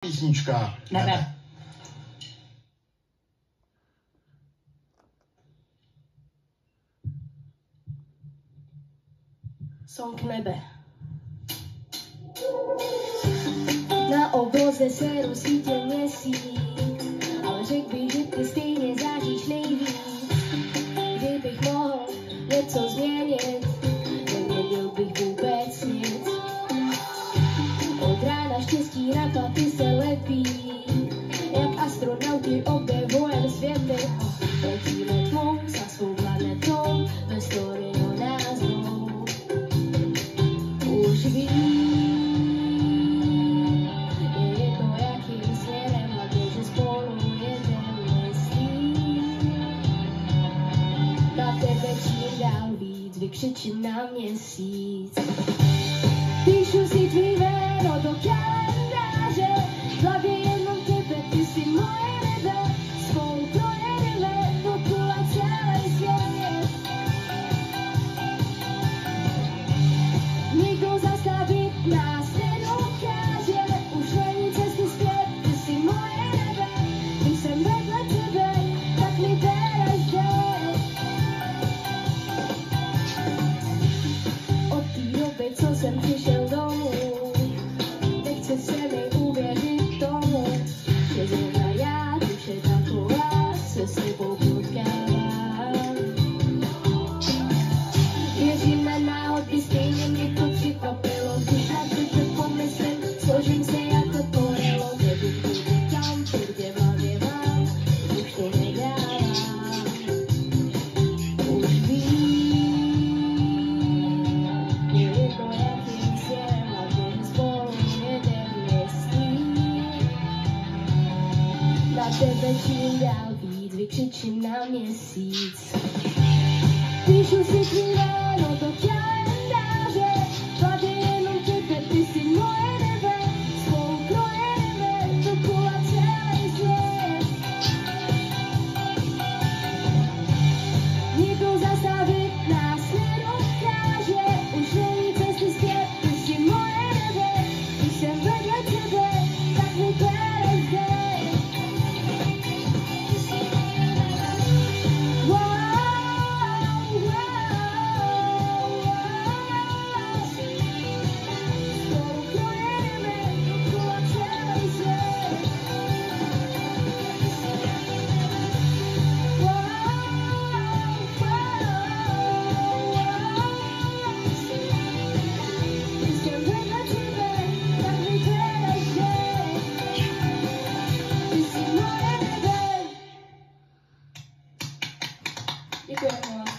Písnička Nebe. Song Nebe. Na obloze se rozsvítil měsíc, ale řekl bych, že ty stejně záříš nejvíc. Kdybych mohl něco změnit, nevěděl bych vůbec nic. Od rána štěstí na platy se lepí, jak astronauti objevujeme světy. Letíme tmou za svou planetou, bez toho názvu. Už ví, je jedno jakým směrem, a že spolu jedeme s ním. Na tebe čím dál víc, vykřičím na měsíc. Píšu si tvý jméno do kalendáře, v hlavě jenom tebe, ty jsi moje nebe. Spolu projedeme dokola celý svět. Nikdo zastavit nás nedokáže, už není cesty zpět, ty jsi moje nebe. Když jsem vedle tebe, tak mi bereš dech. Od té doby, co jsem přišel domů, nechce se mi uvěřit tomu, že zrovna já, duše taková, se s tebou potkávám. Věřím na náhody, stejně mě to překvapilo, když na tebe pomyslím, složím se jako torelo, nebudu říkám, tě v hlavě mám, už to nedávám. Už vím, je jedno jakým směrem, a že spolu jedeme s ním. Na tebe čím dál víc, vykřičím na měsíc. Píšu si tvý jméno do kalendáře, v hlavě jenom tebe, ty jsi moje nebe. Spolu projedeme dokola celý svět. Nikdo zastavit nás nedokáže, už není cesty zpět, ty jsi moje nebe. Když jsem vedle tebe, tak mi bereš dech. Spolu projedeme dokola celý svět. Když jsem vedle tebe, tak mi bereš dech. Ty jsi moje nebe. Děkujeme vám.